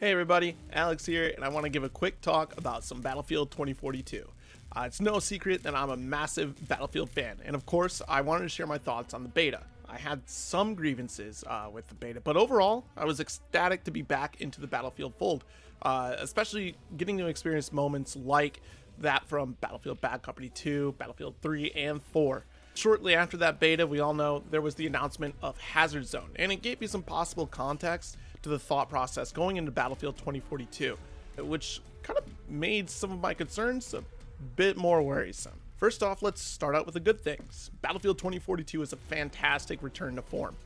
Hey everybody, Alex here, and I want to give a quick talk about some Battlefield 2042. It's no secret that I'm a massive Battlefield fan, and of course, I wanted to share my thoughts on the beta. I had some grievances with the beta, but overall, I was ecstatic to be back into the Battlefield fold, especially getting to experience moments like that from Battlefield Bad Company 2, Battlefield 3, and 4. Shortly after that beta, we all know there was the announcement of Hazard Zone, and it gave me some possible context to the thought process going into Battlefield 2042, which kind of made some of my concerns a bit more worrisome. First off, let's start out with the good things. Battlefield 2042 is a fantastic return to form.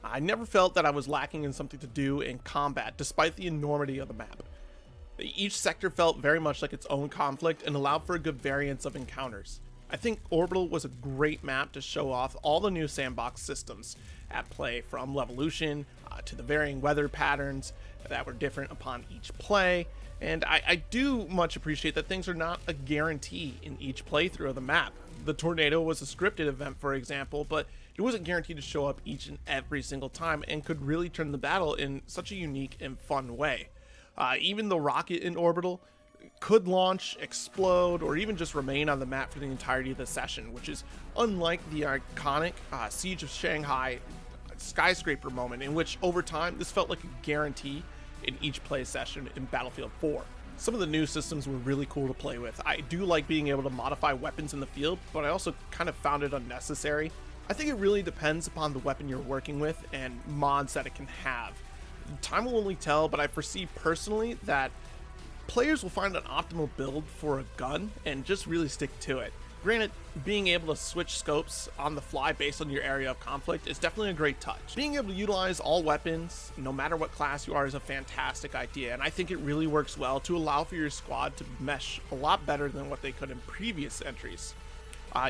I never felt that I was lacking in something to do in combat, despite the enormity of the map. Each sector felt very much like its own conflict and allowed for a good variance of encounters. I think Orbital was a great map to show off all the new sandbox systems at play, from Levolution to the varying weather patterns that were different upon each play, and I do much appreciate that things are not a guarantee in each playthrough of the map. The tornado was a scripted event, for example, but it wasn't guaranteed to show up each and every single time and could really turn the battle in such a unique and fun way. Even the rocket in Orbital could launch, explode, or even just remain on the map for the entirety of the session, which is unlike the iconic Siege of Shanghai skyscraper moment, in which over time this felt like a guarantee in each play session in Battlefield 4. Some of the new systems were really cool to play with. I do like being able to modify weapons in the field, but I also kind of found it unnecessary. I think it really depends upon the weapon you're working with and mods that it can have. Time will only tell, but I foresee personally that players will find an optimal build for a gun and just really stick to it. Granted, being able to switch scopes on the fly based on your area of conflict is definitely a great touch. Being able to utilize all weapons, no matter what class you are, is a fantastic idea, and I think it really works well to allow for your squad to mesh a lot better than what they could in previous entries.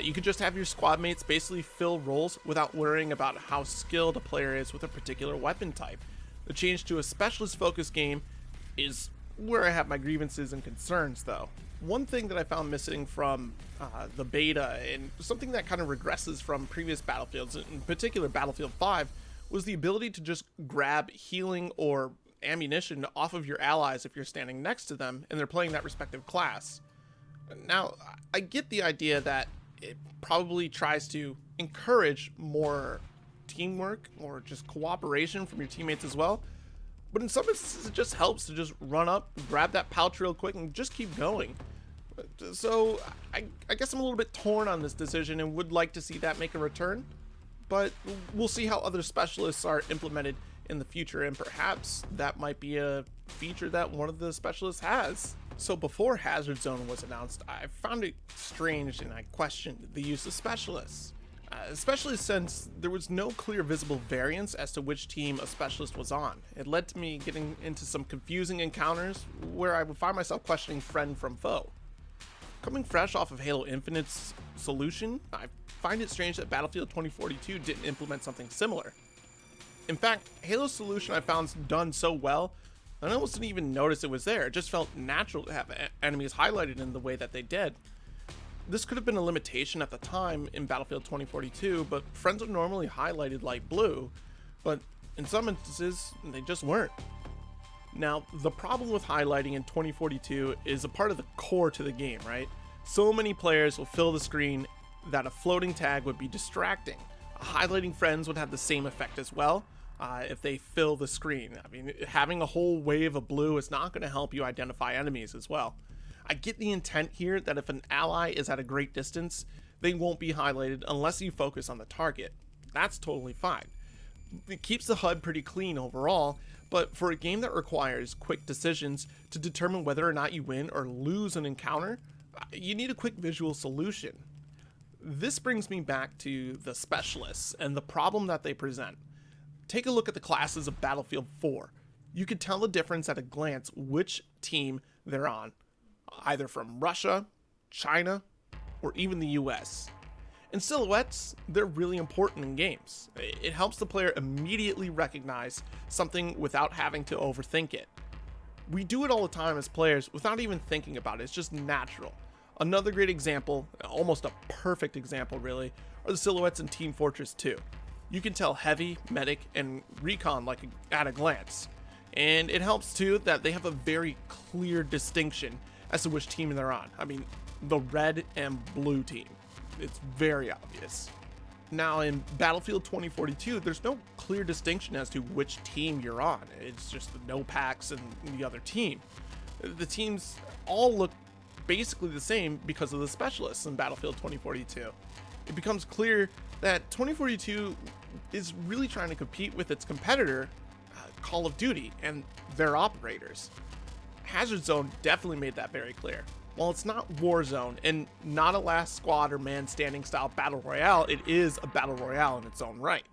You could just have your squad mates basically fill roles without worrying about how skilled a player is with a particular weapon type. The change to a specialist focused game is where I have my grievances and concerns, though. One thing that I found missing from the beta, and something that kind of regresses from previous Battlefields, in particular Battlefield 5, was the ability to just grab healing or ammunition off of your allies if you're standing next to them and they're playing that respective class. Now, I get the idea that it probably tries to encourage more teamwork or just cooperation from your teammates as well, but in some instances it just helps to just run up, grab that pouch real quick, and just keep going. So I guess I'm a little bit torn on this decision and would like to see that make a return, but we'll see how other specialists are implemented in the future, and perhaps that might be a feature that one of the specialists has. So before Hazard Zone was announced, I found it strange and I questioned the use of specialists. Especially since there was no clear visible variance as to which team a specialist was on. It led to me getting into some confusing encounters where I would find myself questioning friend from foe. Coming fresh off of Halo Infinite's solution, I find it strange that Battlefield 2042 didn't implement something similar. In fact, Halo's solution I found done so well, I almost didn't even notice it was there. It just felt natural to have enemies highlighted in the way that they did. This could have been a limitation at the time in Battlefield 2042, but friends are normally highlighted light blue, but in some instances, they just weren't. Now, the problem with highlighting in 2042 is a part of the core to the game, right? So many players will fill the screen that a floating tag would be distracting. Highlighting friends would have the same effect as well if they fill the screen. I mean, having a whole wave of blue is not going to help you identify enemies as well. I get the intent here that if an ally is at a great distance, they won't be highlighted unless you focus on the target. That's totally fine. It keeps the HUD pretty clean overall, but for a game that requires quick decisions to determine whether or not you win or lose an encounter, you need a quick visual solution. This brings me back to the specialists and the problem that they present. Take a look at the classes of Battlefield 4. You can tell the difference at a glance which team they're on, either from Russia, China, or even the US. In silhouettes, they're really important in games. It helps the player immediately recognize something without having to overthink it. We do it all the time as players without even thinking about it. It's just natural. Another great example, almost a perfect example really, are the silhouettes in Team Fortress 2. You can tell heavy, medic, and recon like at a glance. And it helps too that they have a very clear distinction as to which team they're on. I mean, the red and blue team. It's very obvious. Now in Battlefield 2042, there's no clear distinction as to which team you're on. It's just the no packs and the other team. The teams all look basically the same because of the specialists in Battlefield 2042. It becomes clear that 2042 is really trying to compete with its competitor, Call of Duty, and their operators. Hazard Zone definitely made that very clear. While it's not Warzone and not a last squad or man standing style battle royale, it is a battle royale in its own right.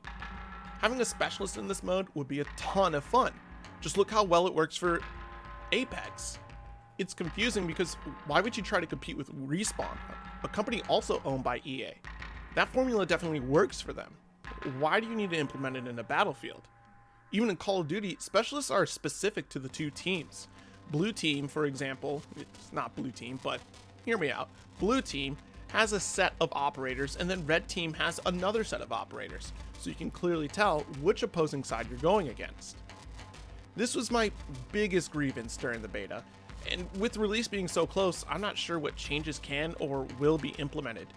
Having a specialist in this mode would be a ton of fun. Just look how well it works for Apex. It's confusing because why would you try to compete with Respawn, a company also owned by EA? That formula definitely works for them. Why do you need to implement it in a Battlefield? Even in Call of Duty, specialists are specific to the two teams. Blue team, for example, it's not blue team, but hear me out. Blue team has a set of operators, and then red team has another set of operators, so you can clearly tell which opposing side you're going against. This was my biggest grievance during the beta, and with release being so close, I'm not sure what changes can or will be implemented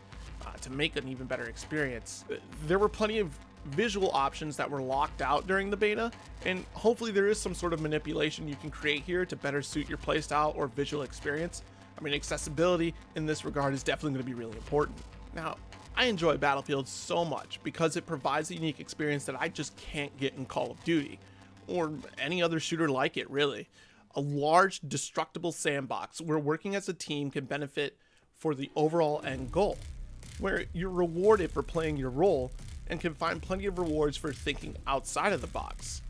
to make an even better experience. There were plenty of visual options that were locked out during the beta, and hopefully there is some sort of manipulation you can create here to better suit your playstyle or visual experience. I mean, accessibility in this regard is definitely going to be really important. Now, I enjoy Battlefield so much because it provides a unique experience that I just can't get in Call of Duty, or any other shooter like it really. A large, destructible sandbox where working as a team can benefit for the overall end goal, where you're rewarded for playing your role and can find plenty of rewards for thinking outside of the box.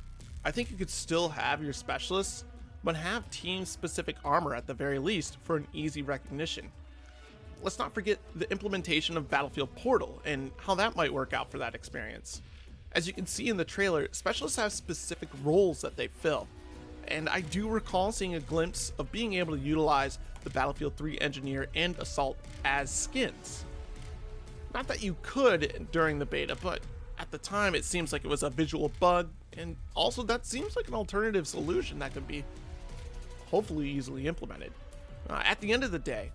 I think you could still have your specialists, but have team-specific armor at the very least for an easy recognition. Let's not forget the implementation of Battlefield Portal and how that might work out for that experience. As you can see in the trailer, specialists have specific roles that they fill, and I do recall seeing a glimpse of being able to utilize the Battlefield 3 Engineer and Assault as skins. Not that you could during the beta, but at the time it seems like it was a visual bug, and also that seems like an alternative solution that could be hopefully easily implemented. At the end of the day,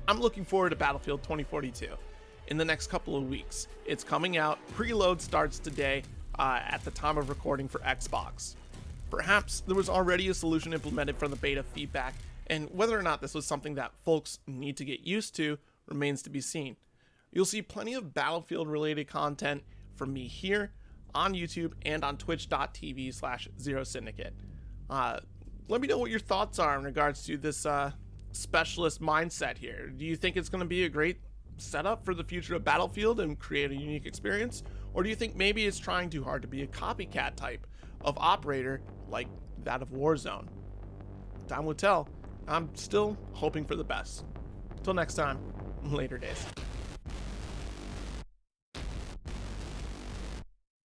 I'm looking forward to Battlefield 2042 in the next couple of weeks. It's coming out, preload starts today at the time of recording for Xbox. Perhaps there was already a solution implemented from the beta feedback, and whether or not this was something that folks need to get used to remains to be seen. You'll see plenty of Battlefield related content from me here on YouTube and on twitch.tv/ZeroSyndicate. Let me know what your thoughts are in regards to this specialist mindset here. Do you think it's going to be a great setup for the future of Battlefield and create a unique experience? Or do you think maybe it's trying too hard to be a copycat type of operator like that of Warzone? Time will tell. I'm still hoping for the best. Until next time, later days.